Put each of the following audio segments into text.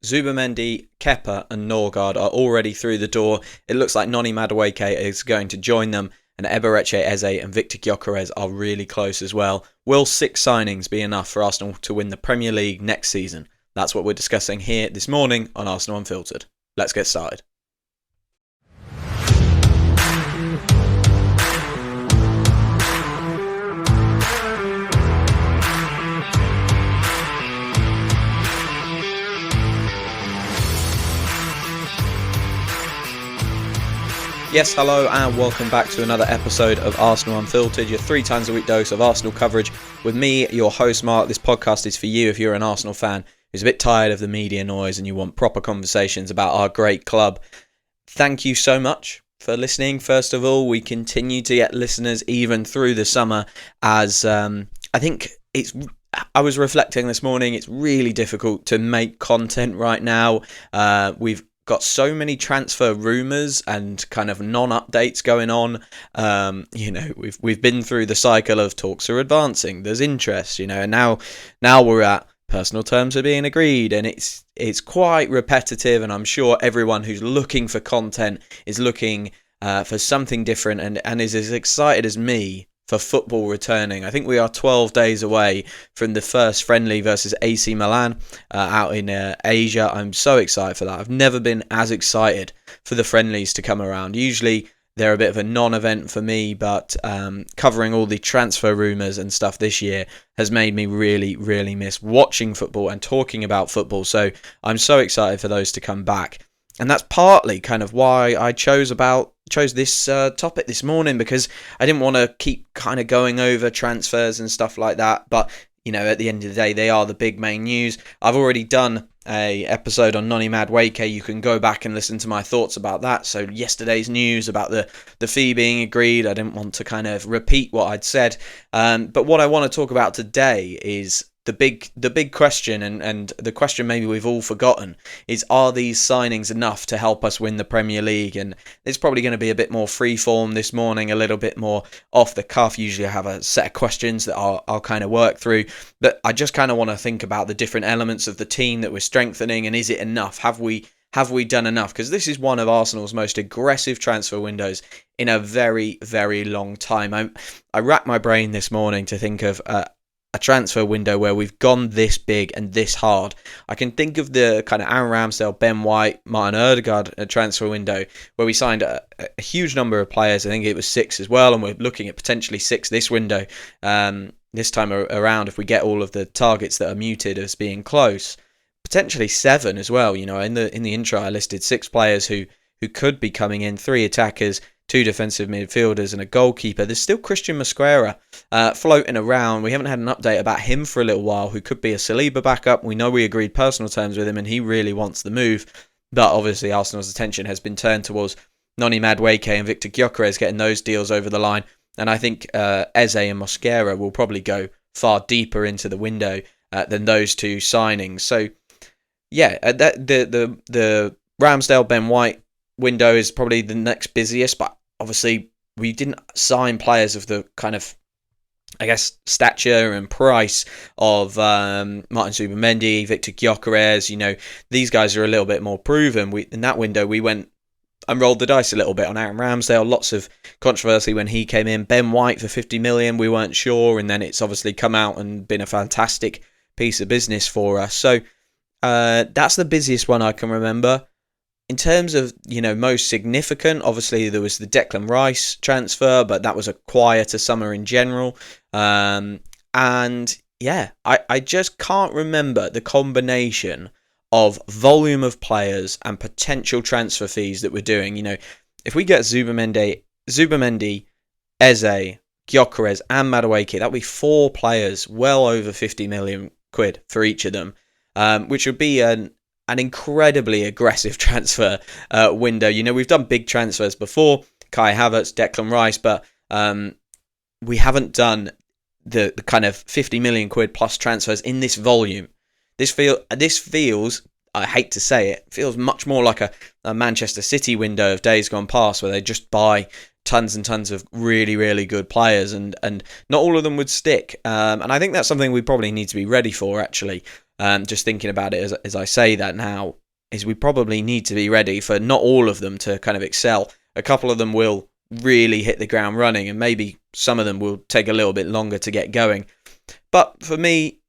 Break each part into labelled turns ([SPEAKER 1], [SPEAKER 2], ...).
[SPEAKER 1] Zubimendi, Kepa and Norgard are already through the door. It looks like Noni Madueke is going to join them, and Eberechi Eze and Victor Gyökeres are really close as well. Will 6 signings be enough for Arsenal to win the Premier League next season? That's what we're discussing here this morning on Arsenal Unfiltered. Let's get started. Yes, hello and welcome back to another episode of Arsenal Unfiltered, your 3 times a week dose of Arsenal coverage with me, your host Mark. This podcast is for you if you're an Arsenal fan who's a bit tired of the media noise and you want proper conversations about our great club. Thank you so much for listening. First of all, we continue to get listeners even through the summer as I was reflecting this morning, it's really difficult to make content right now. We've got so many transfer rumours and kind of non-updates going on. We've been through the cycle of talks are advancing, there's interest, and now we're at personal terms are being agreed, and it's quite repetitive, and I'm sure everyone who's looking for content is looking for something different and is as excited as me for football returning. I think we are 12 days away from the first friendly versus AC Milan out in Asia. I'm so excited for that. I've never been as excited for the friendlies to come around. Usually they're a bit of a non-event for me, but covering all the transfer rumours and stuff this year has made me really, really miss watching football and talking about football. So I'm so excited for those to come back. And that's partly kind of why I chose this topic this morning, because I didn't want to keep kind of going over transfers and stuff like that. But, at the end of the day, they are the big main news. I've already done a episode on Noni Madueke. You can go back and listen to my thoughts about that. So yesterday's news about the fee being agreed, I didn't want to kind of repeat what I'd said. But what I want to talk about today is the big question, and the question maybe we've all forgotten, is are these signings enough to help us win the Premier League? And it's probably going to be a bit more freeform this morning, a little bit more off the cuff. Usually I have a set of questions that I'll kind of work through, but I just kind of want to think about the different elements of the team that we're strengthening, and is it enough? Have we done enough? Because this is one of Arsenal's most aggressive transfer windows in a very, very long time. I racked my brain this morning to think of a transfer window where we've gone this big and this hard. I can think of the kind of Aaron Ramsdale, Ben White, Martin Ødegaard transfer window where we signed a huge number of players. I think it was 6 as well, and we're looking at potentially 6 this window. This time around, if we get all of the targets that are muted as being close, potentially 7 as well. In the intro I listed 6 players who could be coming in, 3 attackers, 2 defensive midfielders and a goalkeeper. There's still Christian Mosquera floating around. We haven't had an update about him for a little while, who could be a Saliba backup. We know we agreed personal terms with him and he really wants the move. But obviously Arsenal's attention has been turned towards Noni Madueke and Victor Gyökeres, getting those deals over the line. And I think Eze and Mosquera will probably go far deeper into the window than those 2 signings. So yeah, the Ramsdale, Ben White window is probably the next busiest, but obviously we didn't sign players of the kind of, I guess, stature and price of Martin Zubimendi, Victor Gyökeres. These guys are a little bit more proven. In that window we went and rolled the dice a little bit on Aaron Ramsdale. Lots of controversy when he came in. Ben White for 50 million, we weren't sure, and then it's obviously come out and been a fantastic piece of business for us. So that's the busiest one I can remember. In terms of, most significant, obviously there was the Declan Rice transfer, but that was a quieter summer in general. And yeah, I just can't remember the combination of volume of players and potential transfer fees that we're doing. If we get Zubimendi, Eze, Gyökeres and Madueke, that'll be 4 players, well over 50 million quid for each of them, which would be an incredibly aggressive transfer window. We've done big transfers before, Kai Havertz, Declan Rice, but we haven't done the kind of 50 million quid plus transfers in this volume. This feels, I hate to say it, feels much more like a Manchester City window of days gone past, where they just buy tons and tons of really, really good players, and not all of them would stick. And I think that's something we probably need to be ready for, actually. just thinking about it as I say that now, is we probably need to be ready for not all of them to kind of excel. A couple of them will really hit the ground running, and maybe some of them will take a little bit longer to get going. But for me,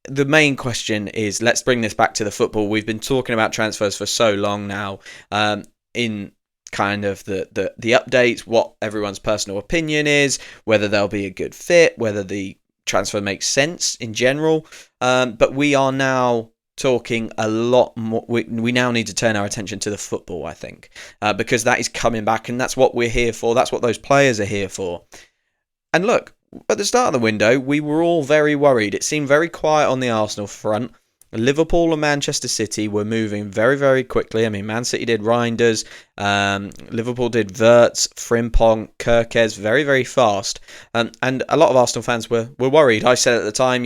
[SPEAKER 1] the main question is, let's bring this back to the football. We've been talking about transfers for so long now, in kind of the updates, what everyone's personal opinion is, whether they'll be a good fit, whether the transfer makes sense in general. But we are now talking a lot more. We now need to turn our attention to the football, I think, because that is coming back, and that's what we're here for. That's what those players are here for. And look, at the start of the window, we were all very worried. It seemed very quiet on the Arsenal front. Liverpool and Manchester City were moving very, very quickly. I mean, Man City did Reinders, Liverpool did Wirtz, Frimpong, Kerkez very, very fast. And a lot of Arsenal fans were worried. I said at the time,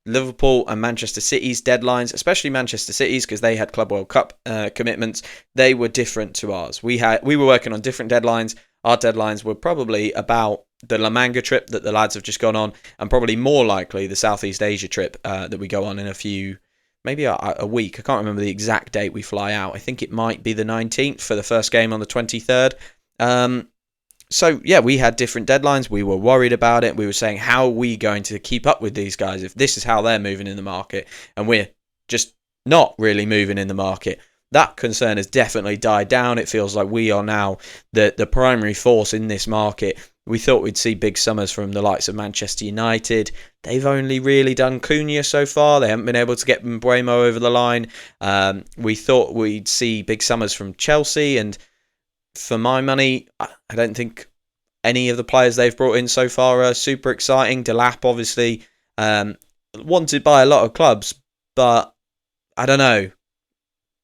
[SPEAKER 1] Liverpool and Manchester City's deadlines, especially Manchester City's, because they had Club World Cup commitments, they were different to ours. We were working on different deadlines. Our deadlines were probably about the La Manga trip that the lads have just gone on, and probably more likely the Southeast Asia trip that we go on in maybe a week. I can't remember the exact date we fly out. I think it might be the 19th for the first game on the 23rd. So, yeah, we had different deadlines. We were worried about it. We were saying, how are we going to keep up with these guys if this is how they're moving in the market and we're just not really moving in the market? That concern has definitely died down. It feels like we are now the primary force in this market. We thought we'd see big summers from the likes of Manchester United. They've only really done Cunha so far. They haven't been able to get Mbeumo over the line. We thought we'd see big summers from Chelsea. And for my money, I don't think any of the players they've brought in so far are super exciting. Delap, obviously, wanted by a lot of clubs. But I don't know.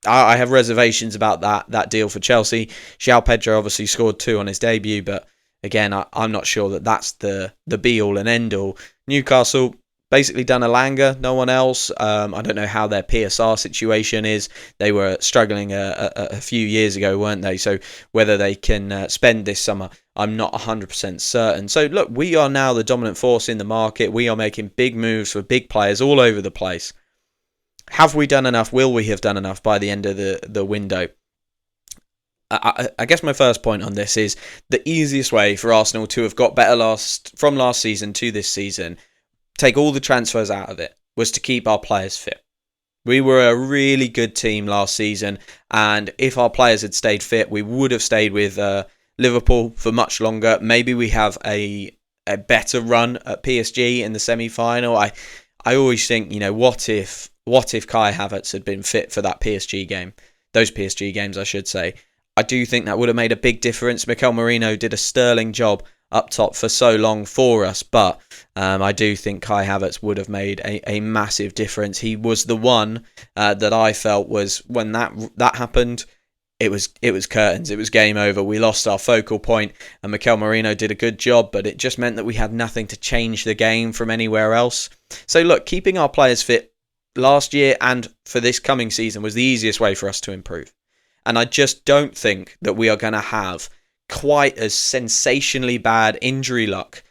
[SPEAKER 1] I have reservations about that deal for Chelsea. João Pedro obviously scored 2 on his debut, but again, I'm not sure that that's the be-all and end-all. Newcastle basically done Elanga, no one else. I don't know how their PSR situation is. They were struggling a few years ago, weren't they? So whether they can spend this summer, I'm not 100% certain. So look, we are now the dominant force in the market. We are making big moves for big players all over the place. Have we done enough? Will we have done enough by the end of the window? I guess my first point on this is the easiest way for Arsenal to have got better from last season to this season, take all the transfers out of it, was to keep our players fit. We were a really good team last season, and if our players had stayed fit, we would have stayed with Liverpool for much longer. Maybe we have a better run at PSG in the semi-final. I always think, what if Kai Havertz had been fit for that PSG game? Those PSG games, I should say. I do think that would have made a big difference. Mikel Merino did a sterling job up top for so long for us, but I do think Kai Havertz would have made a massive difference. He was the one that I felt was, when that happened, it was curtains. It was game over. We lost our focal point, and Mikel Merino did a good job, but it just meant that we had nothing to change the game from anywhere else. So look, keeping our players fit last year and for this coming season was the easiest way for us to improve. And I just don't think that we are going to have quite as sensationally bad injury luck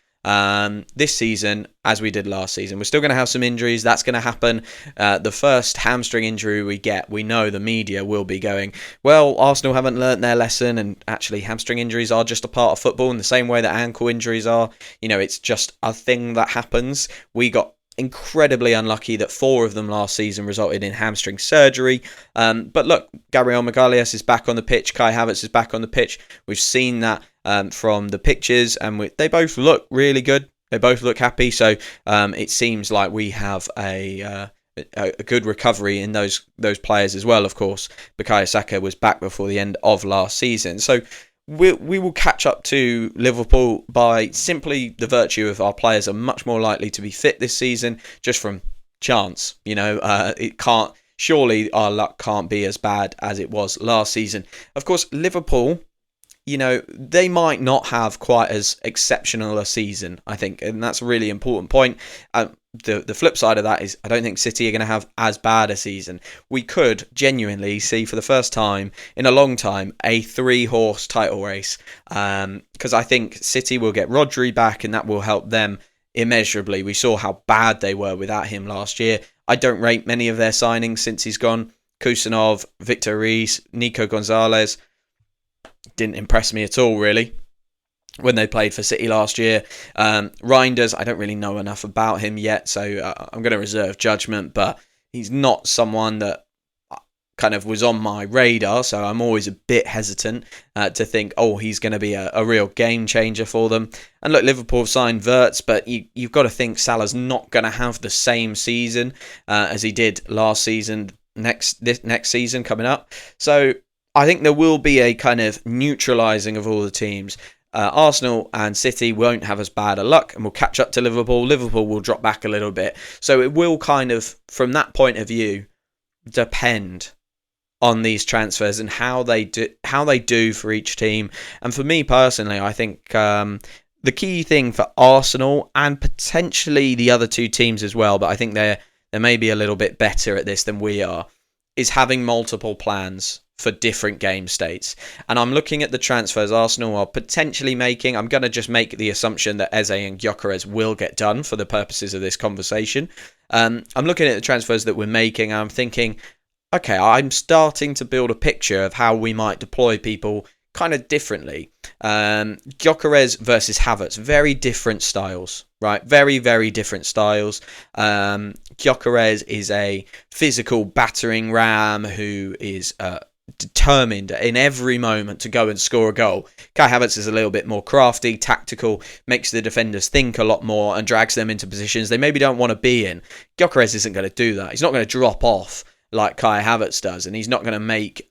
[SPEAKER 1] this season as we did last season. We're still going to have some injuries. That's going to happen. The first hamstring injury we get, we know the media will be going, well, Arsenal haven't learnt their lesson, and actually hamstring injuries are just a part of football in the same way that ankle injuries are. It's just a thing that happens. We got incredibly unlucky that 4 of them last season resulted in hamstring surgery. But look, Gabriel Magalhaes is back on the pitch. Kai Havertz is back on the pitch. We've seen that from the pictures, and they both look really good. They both look happy. So it seems like we have a good recovery in those players as well. Of course, Bukayo Saka was back before the end of last season. So we will catch up to Liverpool by simply the virtue of our players are much more likely to be fit this season, just from chance. Surely our luck can't be as bad as it was last season. Of course, Liverpool, they might not have quite as exceptional a season, I think, and that's a really important point. The flip side of that is I don't think City are going to have as bad a season. We could genuinely see for the first time in a long time a 3-horse title race, because I think City will get Rodri back, and that will help them immeasurably. We saw how bad they were without him last year. I don't rate many of their signings since he's gone. Kusanov, Victor Reis, Nico Gonzalez didn't impress me at all, really, when they played for City last year. Reinders, I don't really know enough about him yet, so I'm going to reserve judgment, but he's not someone that kind of was on my radar, so I'm always a bit hesitant to think, he's going to be a real game changer for them. And look, Liverpool have signed Wirtz, but you've got to think Salah's not going to have the same season as he did last season, this next season coming up. So I think there will be a kind of neutralising of all the teams. Arsenal and City won't have as bad a luck and will catch up to Liverpool. Liverpool will drop back a little bit. So it will kind of, from that point of view, depend on these transfers and how they do for each team. And for me personally, I think the key thing for Arsenal and potentially the other two teams as well, but I think they're maybe a little bit better at this than we are, is having multiple plans for different game states. And I'm looking at the transfers Arsenal are potentially making. I'm going to just make the assumption that Eze and Gyökeres will get done for the purposes of this conversation. I'm looking at the transfers that we're making and I'm thinking, okay, I'm starting to build a picture of how we might deploy people kind of differently. Gyökeres versus Havertz, very different styles, right? Very, very different styles. Gyökeres is a physical battering ram who is determined in every moment to go and score a goal. Kai Havertz is a little bit more crafty, tactical, makes the defenders think a lot more and drags them into positions they maybe don't want to be in. Gyökeres isn't going to do that. He's not going to drop off like Kai Havertz does, and he's not going to make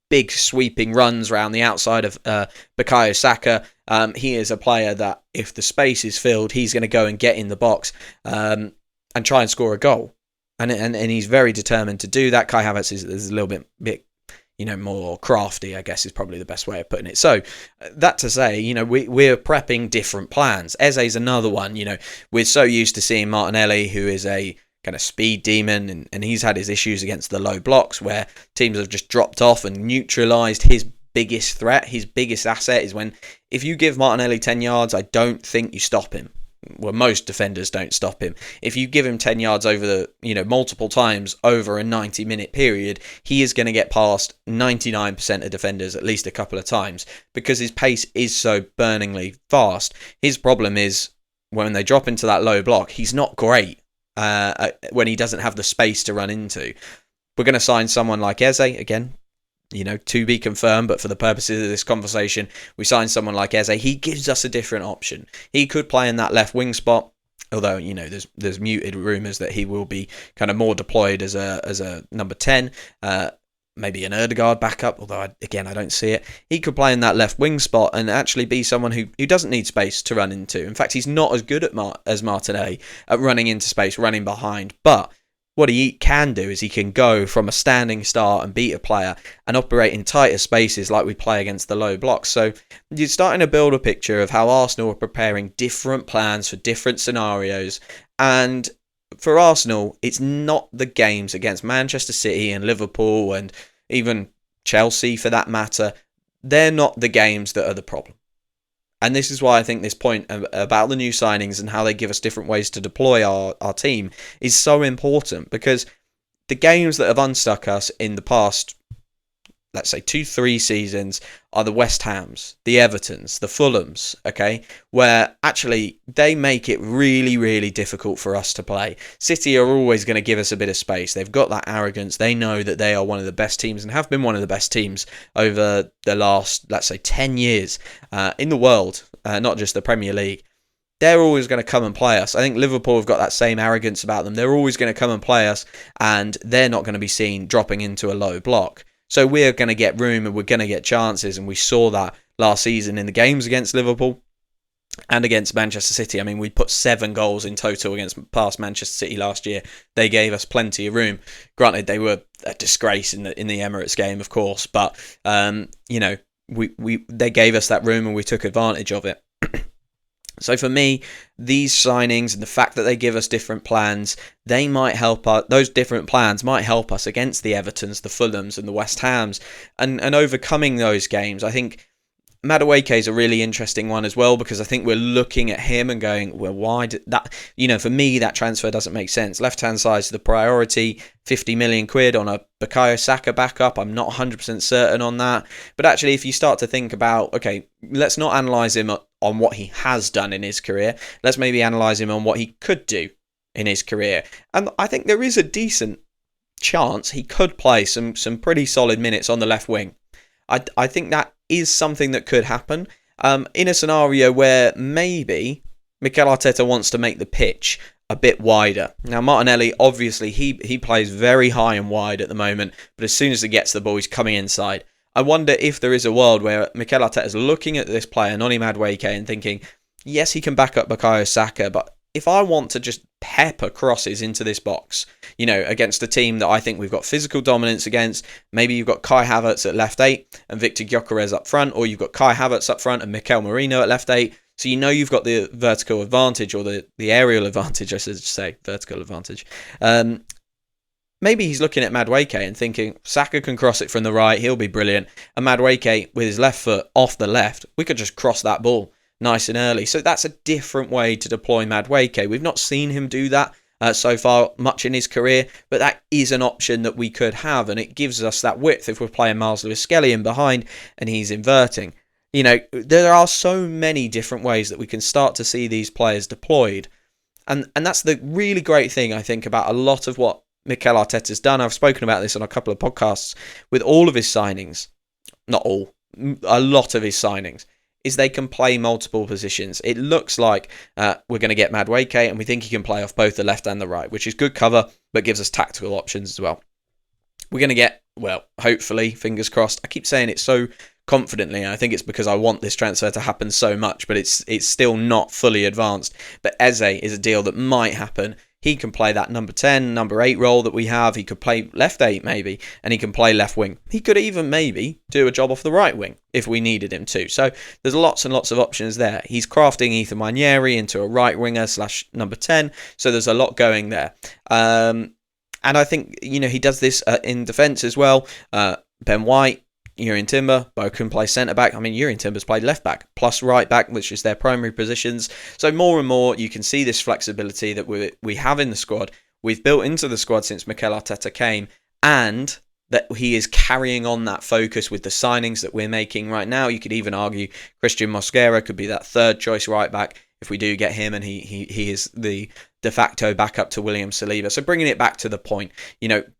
[SPEAKER 1] big sweeping runs around the outside of Bukayo Saka. He is a player that if the space is filled, he's going to go and get in the box and try and score a goal. And he's very determined to do that. Kai Havertz is a little bit more crafty, I guess is probably the best way of putting it. So that to say, we're prepping different plans. Eze's another one. We're so used to seeing Martinelli, who is a kind of speed demon, and he's had his issues against the low blocks where teams have just dropped off and neutralised his biggest threat. His biggest asset is when, if you give Martinelli 10 yards, I don't think you stop him. Well, most defenders don't stop him. If you give him 10 yards over multiple times over a 90-minute period, he is going to get past 99% of defenders at least a couple of times because his pace is so burningly fast. His problem is when they drop into that low block, he's not great when he doesn't have the space to run into. We're going to sign someone like Eze, again, to be confirmed, but for the purposes of this conversation, we signed someone like Eze. He gives us a different option. He could play in that left wing spot, although, there's muted rumours that he will be kind of more deployed as a number 10, maybe an Ødegaard backup, although, I don't see it. He could play in that left wing spot and actually be someone who doesn't need space to run into. In fact, he's not as good as Martinelli at running into space, running behind, but what he can do is he can go from a standing start and beat a player and operate in tighter spaces like we play against the low blocks. So you're starting to build a picture of how Arsenal are preparing different plans for different scenarios. And for Arsenal, it's not the games against Manchester City and Liverpool and even Chelsea for that matter. They're not the games that are the problem. And this is why I think this point about the new signings and how they give us different ways to deploy our team is so important, because the games that have unstuck us in the past, let's say 2-3 seasons, are the West Hams, the Evertons, the Fulhams, okay, where actually they make it really, really difficult for us to play. City are always going to give us a bit of space. They've got that arrogance. They know that they are one of the best teams and have been one of the best teams over the last, let's say, 10 years in the world, not just the Premier League. They're always going to come and play us. I think Liverpool have got that same arrogance about them. They're always going to come and play us, and they're not going to be seen dropping into a low block. So we're going to get room and we're going to get chances, and we saw that last season in the games against Liverpool and against Manchester City. I mean, we put 7 goals in total against past Manchester City last year. They gave us plenty of room. Granted, they were a disgrace in the Emirates game, of course, but they gave us that room and we took advantage of it. So for me, these signings and the fact that they give us different plans, they might help us. Those different plans might help us against the Evertons, the Fulhams and the West Hams, and overcoming those games. I think Madueke is a really interesting one as well, because I think we're looking at him and going, well, why did that? For me, that transfer doesn't make sense. Left-hand side's the priority, 50 million quid on a Bukayo Saka backup. I'm not 100% certain on that. But actually, if you start to think about, okay, let's not analyse him on what he has done in his career. Let's maybe analyse him on what he could do in his career. And I think there is a decent chance he could play some pretty solid minutes on the left wing. I think that is something that could happen in a scenario where maybe Mikel Arteta wants to make the pitch a bit wider. Now, Martinelli, obviously, he plays very high and wide at the moment, but as soon as he gets the ball, he's coming inside. I wonder if there is a world where Mikel Arteta is looking at this player, Noni Madueke, and thinking, yes, he can back up Bukayo Saka, but if I want to just pepper crosses into this box, against a team that I think we've got physical dominance against, maybe you've got Kai Havertz at left 8 and Victor Gyökeres up front, or you've got Kai Havertz up front and Mikel Merino at left 8, so you've got the vertical advantage, or the aerial advantage, I should say, vertical advantage. Maybe he's looking at Madueke and thinking, Saka can cross it from the right, he'll be brilliant, and Madueke, with his left foot off the left, we could just cross that ball nice and early. So that's a different way to deploy Madueke. We've not seen him do that so far much in his career, but that is an option that we could have, and it gives us that width if we're playing Miles Lewis-Skelly in behind and he's inverting. There are so many different ways that we can start to see these players deployed, and that's the really great thing, I think, about a lot of what Mikel Arteta's done. I've spoken about this on a couple of podcasts with all of his signings. Not all, a lot of his signings, is they can play multiple positions. It looks like we're going to get Madueke, and we think he can play off both the left and the right, which is good cover, but gives us tactical options as well. We're going to get, hopefully, fingers crossed. I keep saying it so confidently, and I think it's because I want this transfer to happen so much, but it's still not fully advanced. But Eze is a deal that might happen. He can play that number 10, number 8 role that we have. He could play left 8 maybe, and he can play left wing. He could even maybe do a job off the right wing if we needed him to. So there's lots and lots of options there. He's crafting Ethan Nwaneri into a right winger / number 10. So there's a lot going there. And I think, he does this in defence as well. Ben White, Jurrien Timber, both can play centre-back. I mean, Jurrien Timber's played left-back, plus right-back, which is their primary positions. So more and more, you can see this flexibility that we have in the squad. We've built into the squad since Mikel Arteta came, and that he is carrying on that focus with the signings that we're making right now. You could even argue Christian Mosquera could be that third-choice right-back if we do get him, and he is the de facto backup to William Saliba. So bringing it back to the point,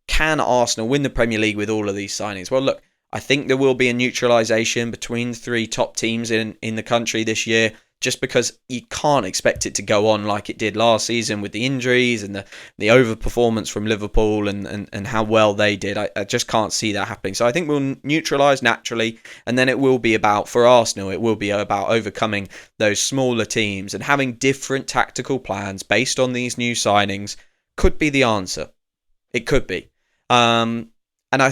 [SPEAKER 1] can Arsenal win the Premier League with all of these signings? Well, look, I think there will be a neutralisation between the 3 top teams in the country this year, just because you can't expect it to go on like it did last season with the injuries and the overperformance from Liverpool and how well they did. I just can't see that happening. So I think we'll neutralise naturally, and then it will be about, for Arsenal, it will be about overcoming those smaller teams, and having different tactical plans based on these new signings could be the answer. It could be. And I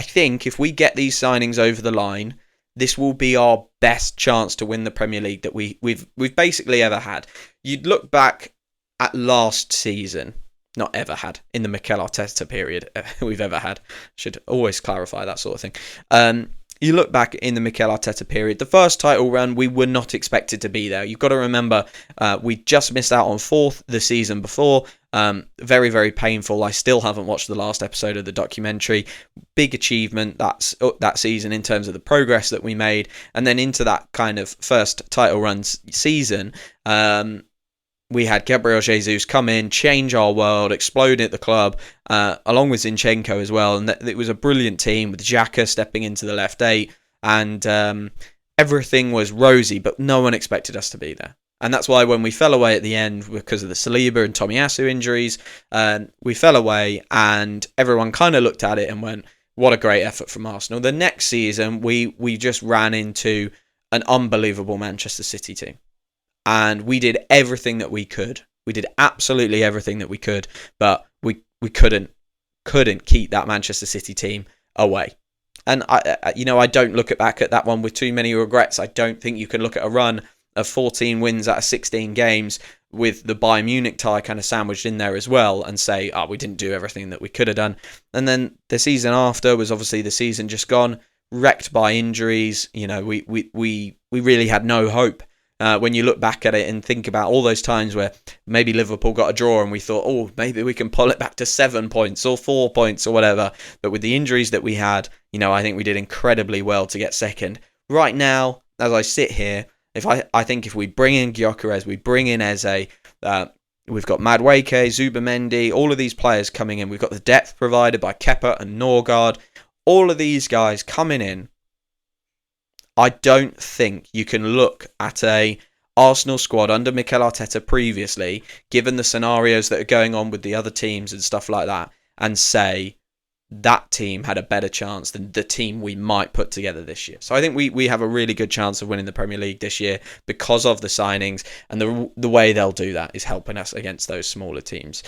[SPEAKER 1] think if we get these signings over the line, this will be our best chance to win the Premier League that we've basically ever had. You'd look back at last season, not ever had, in the Mikel Arteta period we've ever had. Should always clarify that sort of thing. You look back in the Mikel Arteta period, the first title run, we were not expected to be there. You've got to remember, we just missed out on 4th the season before. Very, very painful. I still haven't watched the last episode of the documentary. Big achievement that season in terms of the progress that we made. And then into that kind of first title run season, we had Gabriel Jesus come in, change our world, explode at the club, along with Zinchenko as well. And it was a brilliant team with Xhaka stepping into the left 8. And everything was rosy, but no one expected us to be there. And that's why when we fell away at the end because of the Saliba and Tomiyasu injuries, we fell away and everyone kind of looked at it and went, what a great effort from Arsenal. The next season, we just ran into an unbelievable Manchester City team. And we did everything that we could. We did absolutely everything that we could, but we couldn't keep that Manchester City team away. And I don't look back at that one with too many regrets. I don't think you can look at a run of 14 wins out of 16 games with the Bayern Munich tie kind of sandwiched in there as well and say, we didn't do everything that we could have done. And then the season after was obviously the season just gone. wrecked by injuries. We really had no hope. When you look back at it and think about all those times where maybe Liverpool got a draw and we thought, oh, maybe we can pull it back to 7 points or 4 points or whatever. But with the injuries that we had, I think we did incredibly well to get second. Right now, as I sit here, I think if we bring in Gyökeres, we bring in Eze, we've got Madueke, Zubamendi, all of these players coming in. We've got the depth provided by Kepa and Norgard. All of these guys coming in. I don't think you can look at a Arsenal squad under Mikel Arteta previously, given the scenarios that are going on with the other teams and stuff like that, and say that team had a better chance than the team we might put together this year. So I think we have a really good chance of winning the Premier League this year because of the signings, and the way they'll do that is helping us against those smaller teams.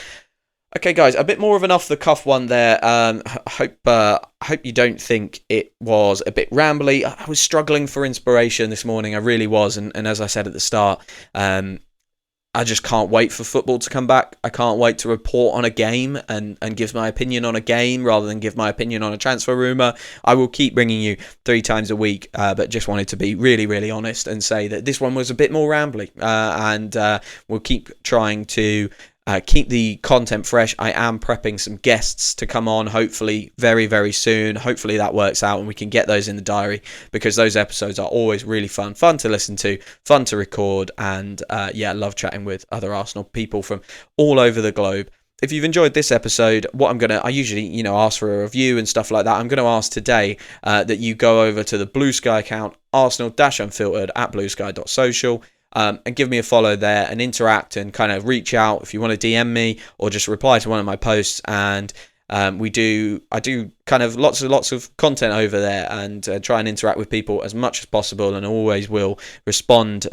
[SPEAKER 1] Okay, guys, a bit more of an off-the-cuff one there. I hope you don't think it was a bit rambly. I was struggling for inspiration this morning. I really was. And as I said at the start, I just can't wait for football to come back. I can't wait to report on a game and give my opinion on a game rather than give my opinion on a transfer rumour. I will keep bringing you 3 times a week, but just wanted to be really, really honest and say that this one was a bit more rambly. And we'll keep trying to keep the content fresh. I am prepping some guests to come on, hopefully very, very soon. Hopefully that works out and we can get those in the diary, because those episodes are always really fun to listen to, fun to record, and I love chatting with other Arsenal people from all over the globe. If you've enjoyed this episode, I usually, ask for a review and stuff like that. I'm going to ask today that you go over to the Blue Sky account, Arsenal-Unfiltered at bluesky.social. And give me a follow there and interact and kind of reach out if you want to DM me or just reply to one of my posts. And I do kind of lots of content over there, and try and interact with people as much as possible, and always will respond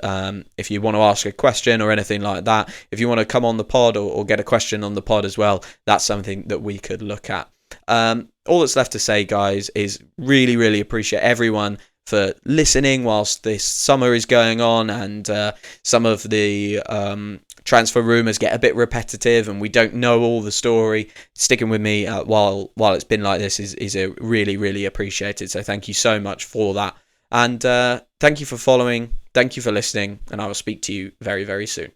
[SPEAKER 1] if you want to ask a question or anything like that. If you want to come on the pod or get a question on the pod as well, that's something that we could look at. All that's left to say, guys, is really, really appreciate everyone for listening whilst this summer is going on, and some of the transfer rumours get a bit repetitive and we don't know all the story. Sticking with me while it's been like this is a really, really appreciated. So thank you so much for that. And thank you for following. Thank you for listening. And I will speak to you very, very soon.